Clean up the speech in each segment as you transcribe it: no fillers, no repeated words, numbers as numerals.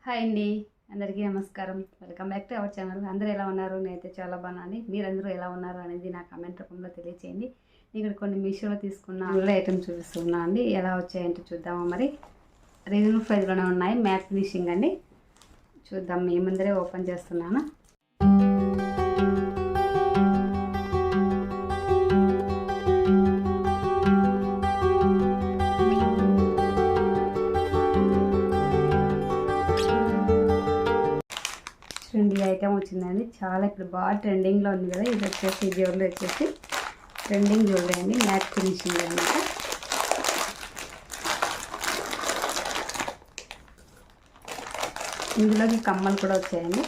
Hi అండి, అందరికీ నమస్కారం. Welcome back to our channel. అందరూ ఎలా ఉన్నారు? నేనైతే చాలా బాగున్నాను. మీరందరూ ఎలా ఉన్నారు అనేది నా కామెంట్ రూపంలో తెలియచేయండి. ఇక్కడ కొన్ని మీషోలో తీసుకున్న జ్యువెలరీ ఐటమ్స్ చూపిస్తున్నా అండి. ఎలా వచ్చాయంటే చూద్దామా. మరి రీజనబుల్ ప్రైస్లోనే ఉన్నాయి. మ్యాట్ ఫినిషింగ్ అండి. చూద్దాం. మీ ముందరే ఓపెన్ చేస్తున్నాను. చూడండి, ఈ ఐటమ్ వచ్చిందండి. చాలా ఇప్పుడు బాగా ట్రెండింగ్లో ఉంది కదా. ఇది వచ్చేసి జ్యువెలరీ వచ్చేసి ట్రెండింగ్ జ్యువెలరీ అండి. మ్యాట్ ఫినిషింగ్ అనమాట. ఇందులోకి కమ్మలు కూడా వచ్చాయండి.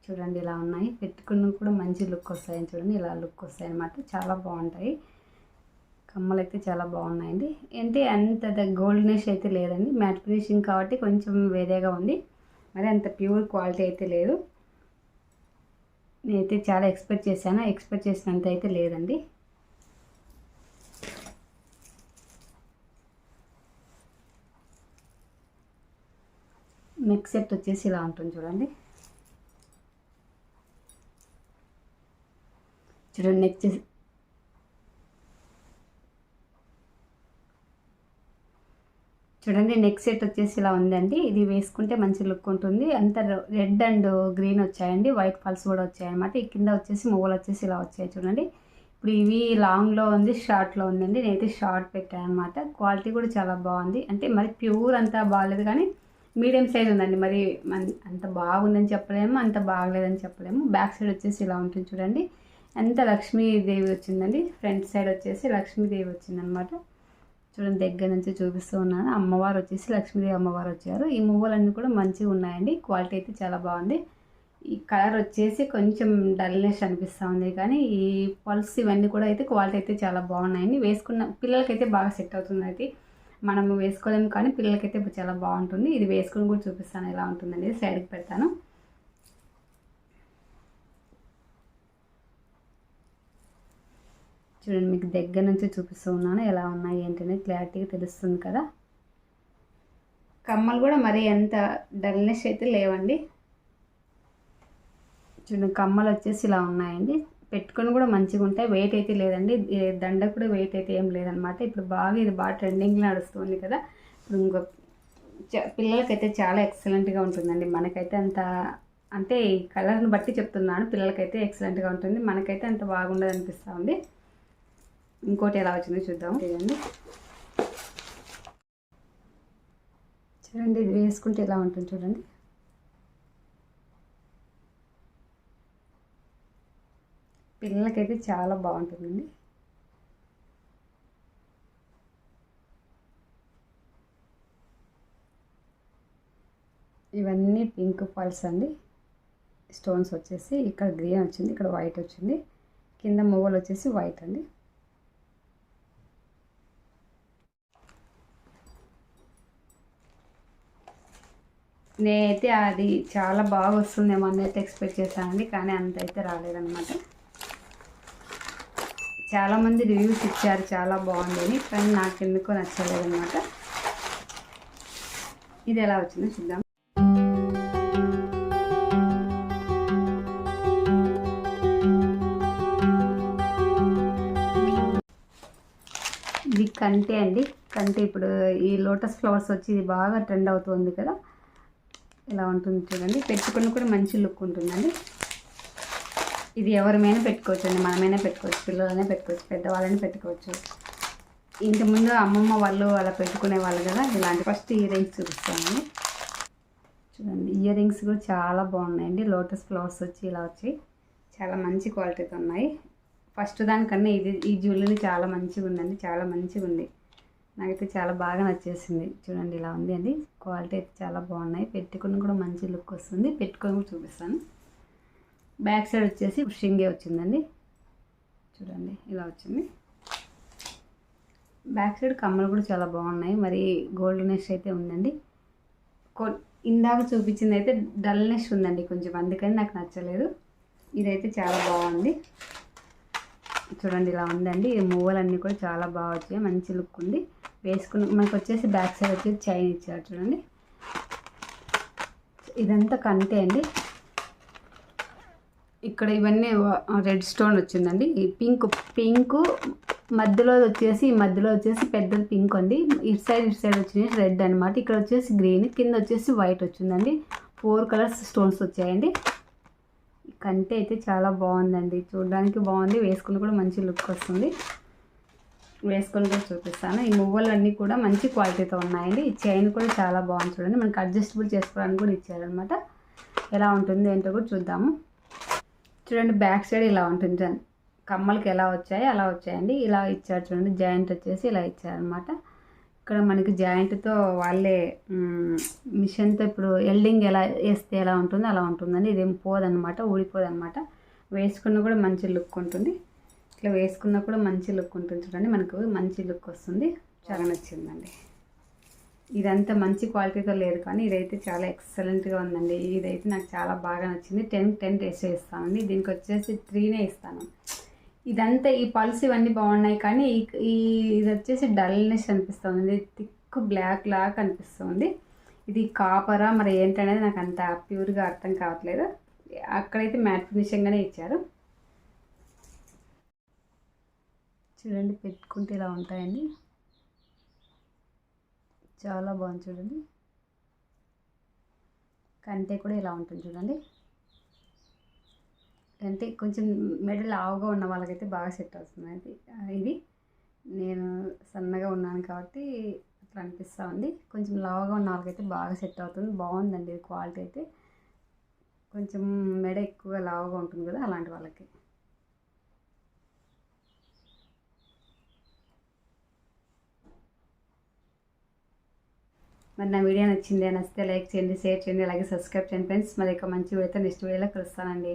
చూడండి, ఇలా ఉన్నాయి. పెట్టుకున్న కూడా మంచి లుక్ వస్తాయని చూడండి. ఇలా లుక్ వస్తాయి అన్నమాట. చాలా బాగుంటాయి. కమ్మలు అయితే చాలా బాగున్నాయండి. అంటే అంత గోల్డ్నెస్ అయితే లేదండి. మ్యాట్ ఫినిషింగ్ కాబట్టి కొంచెం వేరేగా ఉంది. మరి అంత ప్యూర్ క్వాలిటీ అయితే లేదు. నేనైతే చాలా ఎక్స్పెక్ట్ చేసినంత అయితే లేదండి. నెక్ సెట్ వచ్చేసి ఇలా ఉంటుంది చూడండి. చూడండి, నెక్ సెట్ వచ్చేసి ఇలా ఉందండి. ఇది వేసుకుంటే మంచి లుక్ ఉంటుంది. అంత రెడ్ అండ్ గ్రీన్ వచ్చాయండి. వైట్ ఫాల్స్ కూడా వచ్చాయన్నమాట. ఈ కింద వచ్చేసి మువ్వలు వచ్చేసి ఇలా వచ్చాయి చూడండి. ఇప్పుడు ఇవి లాంగ్లో ఉంది, షార్ట్లో ఉందండి. నేనైతే షార్ట్ పెట్టాను అనమాట. క్వాలిటీ కూడా చాలా బాగుంది. అంటే మరి ప్యూర్ అంతా బాగాలేదు, కానీ మీడియం సైజ్ ఉందండి. మరి అంత బాగుందని చెప్పలేము, అంత బాగలేదని చెప్పలేము. బ్యాక్ సైడ్ వచ్చేసి ఇలా ఉంటుంది చూడండి. అంత లక్ష్మీదేవి వచ్చిందండి. ఫ్రంట్ సైడ్ వచ్చేసి లక్ష్మీదేవి వచ్చిందనమాట. చూడండి, దగ్గర నుంచి చూపిస్తూ ఉన్నాను. అమ్మవారు వచ్చేసి లక్ష్మీదేవి అమ్మవారు వచ్చారు. ఈ మువ్వలన్నీ కూడా మంచిగా ఉన్నాయండి. క్వాలిటీ అయితే చాలా బాగుంది. ఈ కలర్ వచ్చేసి కొంచెం డల్నెస్ అనిపిస్తూ ఉంది, కానీ ఈ పల్స్ ఇవన్నీ కూడా అయితే క్వాలిటీ అయితే చాలా బాగున్నాయండి. వేసుకున్న పిల్లలకైతే బాగా సెట్ అవుతుంది. అయితే మనము వేసుకోలేము, కానీ పిల్లలకైతే చాలా బాగుంటుంది. ఇది వేసుకుని కూడా చూపిస్తాను ఎలా ఉంటుందండి. సైడ్కి పెడతాను. చూడండి, మీకు దగ్గర నుంచి చూపిస్తూ ఉన్నాను. ఎలా ఉన్నాయి ఏంటనేది క్లారిటీగా తెలుస్తుంది కదా. కమ్మలు కూడా మరి ఎంత డల్నెస్ అయితే లేవండి. చూడండి, కమ్మలు వచ్చేసి ఇలా ఉన్నాయండి. పెట్టుకొని కూడా మంచిగా ఉంటాయి. వెయిట్ అయితే లేదండి. దండ కూడా వెయిట్ అయితే ఏం లేదనమాట. ఇప్పుడు ఇది బాగా ట్రెండింగ్లో నడుస్తుంది కదా. ఇప్పుడు ఇంకో పిల్లలకైతే చాలా ఎక్సలెంట్గా ఉంటుందండి. మనకైతే అంత అంటే ఈ కలర్ని బట్టి చెప్తున్నాను. పిల్లలకైతే ఎక్సలెంట్గా ఉంటుంది. మనకైతే అంత బాగుండదు అనిపిస్తూ ఉంది. ఇంకోటి ఎలా వచ్చిందో చూద్దాం. చూడండి, ఇది వేసుకుంటే ఎలా ఉంటుంది చూడండి. పిల్లలకైతే చాలా బాగుంటుందండి. ఇవన్నీ పింక్ ఫాల్స్ అండి. స్టోన్స్ వచ్చేసి ఇక్కడ గ్రీన్ వచ్చింది, ఇక్కడ వైట్ వచ్చింది. కింద మువ్వలు వచ్చేసి వైట్ అండి. నేనైతే అది చాలా బాగా వస్తుందేమో అన్నైతే ఎక్స్పెక్ట్ చేశానండి, కానీ అంత అయితే రాలేదన్నమాట. చాలామంది రివ్యూస్ ఇచ్చారు చాలా బాగుందని, కానీ నాకు ఎందుకో నచ్చలేదన్నమాట. ఇది ఎలా వచ్చిందో చూద్దాం. ఇది కంటే అండి. కంటే ఇప్పుడు ఈ లోటస్ ఫ్లవర్స్ వచ్చి ఇది బాగా ట్రెండ్ అవుతుంది కదా. ఇలా ఉంటుంది చూడండి. పెట్టుకుని కూడా మంచి లుక్ ఉంటుందండి. ఇది ఎవరిమైనా పెట్టుకోవచ్చు అండి. మనమైనా పెట్టుకోవచ్చు, పిల్లలైనా పెట్టుకోవచ్చు, పెద్దవాళ్ళని పెట్టుకోవచ్చు. ఇంతకుముందు అమ్మమ్మ వాళ్ళు అలా పెట్టుకునే వాళ్ళు కదా. ఇలాంటి ఫస్ట్ ఇయర్ రింగ్స్ చూపిస్తామండి. చూడండి, ఇయర్ రింగ్స్ కూడా చాలా బాగున్నాయండి. లోటస్ ఫ్లవర్స్ వచ్చి ఇలా వచ్చి చాలా మంచి క్వాలిటీతో ఉన్నాయి. ఫస్ట్ దానికన్నా ఈ జ్యువెలరీ చాలా మంచిగా ఉందండి. చాలా మంచిగా ఉంది. నాకైతే చాలా బాగా నచ్చేసింది. చూడండి, ఇలా ఉంది అండి. క్వాలిటీ అయితే చాలా బాగున్నాయి. పెట్టుకుని కూడా మంచి లుక్ వస్తుంది. పెట్టుకొని కూడా చూపిస్తాను. బ్యాక్ సైడ్ వచ్చేసి షింగే వచ్చిందండి. చూడండి, ఇలా వచ్చింది. బ్యాక్ సైడ్ కమ్మలు కూడా చాలా బాగున్నాయి. మరి గోల్డ్నెస్ అయితే ఉందండి. ఇందాక చూపించింది అయితే డల్నెస్ ఉందండి కొంచెం, అందుకని నాకు నచ్చలేదు. ఇదైతే చాలా బాగుంది. చూడండి ఇలా ఉందండి. ఈ మువ్వలన్నీ కూడా చాలా బాగా వచ్చాయి, మంచి లుక్ ఉంది. వేసుకుని మనకు వచ్చేసి బ్యాక్ సైడ్ వచ్చేసి చైన్ ఇచ్చారు చూడండి. ఇదంతా కంటే అండి. ఇక్కడ ఇవన్నీ రెడ్ స్టోన్ వచ్చిందండి. ఈ పింక్ మధ్యలో వచ్చేసి పెద్దది పింక్ అండి. ఇటు సైడ్ వచ్చేసి రెడ్ అనమాట. ఇక్కడ వచ్చేసి గ్రీన్, కింద వచ్చేసి వైట్ వచ్చిందండి. 4 కలర్స్ స్టోన్స్ వచ్చాయండి. కంటే అయితే చాలా బాగుందండి, చూడడానికి బాగుంది, వేసుకుని కూడా మంచి లుక్ వస్తుంది. వేసుకొని కూడా చూపిస్తాను. ఈ మువ్వలన్నీ కూడా మంచి క్వాలిటీతో ఉన్నాయండి. ఈ చైన్ కూడా చాలా బాగుంది చూడండి. మనకి అడ్జస్టబుల్ చేసుకోవడానికి కూడా ఇచ్చారనమాట. ఎలా ఉంటుంది ఏంటో కూడా చూద్దాము. చూడండి బ్యాక్ సైడ్ ఇలా ఉంటుంది. కమ్మలకి ఎలా వచ్చాయి అలా వచ్చాయండి. ఇలా ఇచ్చారు చూడండి. జాయింట్ వచ్చేసి ఇలా ఇచ్చారనమాట. ఇక్కడ మనకి జాయింట్తో వాళ్ళే మిషన్తో ఇప్పుడు ఎల్డింగ్ ఎలా వేస్తే ఎలా ఉంటుందో అలా ఉంటుందండి. ఇదేం పోదనమాట, ఊడిపోదనమాట. వేసుకున్న కూడా మంచి లుక్ ఉంటుంది. ఇట్లా వేసుకున్నా కూడా మంచి లుక్ ఉంటుంది చూడండి. మనకు మంచి లుక్ వస్తుంది. చాలా నచ్చిందండి. ఇదంతా మంచి క్వాలిటీతో లేదు కానీ ఇదైతే చాలా ఎక్సలెంట్గా ఉందండి. ఇదైతే నాకు చాలా బాగా నచ్చింది. 10 రేషియో ఇస్తానండి. దీనికి వచ్చేసి 3 ఇస్తాను. ఇదంతా ఈ పల్స్ ఇవన్నీ బాగున్నాయి కానీ ఇది వచ్చేసి డల్నెస్ అనిపిస్తుంది. థిక్ బ్లాక్ లాగా అనిపిస్తుంది. ఇది కాపరా మరి ఏంటనేది నాకు అంత ప్యూర్గా అర్థం కావట్లేదు. అక్కడైతే మ్యాట్ ఫినిషింగ్గానే ఇచ్చారు. చూడండి పెట్టుకుంటే ఇలా ఉంటాయండి. చాలా బాగుంది చూడండి. కంటే కూడా ఇలా ఉంటుంది చూడండి. అంటే కొంచెం మెడ లావుగా ఉన్న వాళ్ళకైతే బాగా సెట్ అవుతుంది. ఇది నేను సన్నగా ఉన్నాను కాబట్టి అట్లా అనిపిస్తూ ఉంది. కొంచెం లావుగా ఉన్న వాళ్ళకైతే బాగా సెట్ అవుతుంది. బాగుందండి ఇది క్వాలిటీ అయితే. కొంచెం మెడ ఎక్కువగా లావుగా ఉంటుంది కదా, అలాంటి వాళ్ళకి. మరి నా వీడియో నచ్చితే లైక్ చేయండి, షేర్ చేయండి, అలాగే సబ్స్క్రైబ్ చేయండి ఫ్రెండ్స్. మరి ఒక మంచి వీడియోతో నెక్స్ట్ వీడియోలో కలుస్తానండి.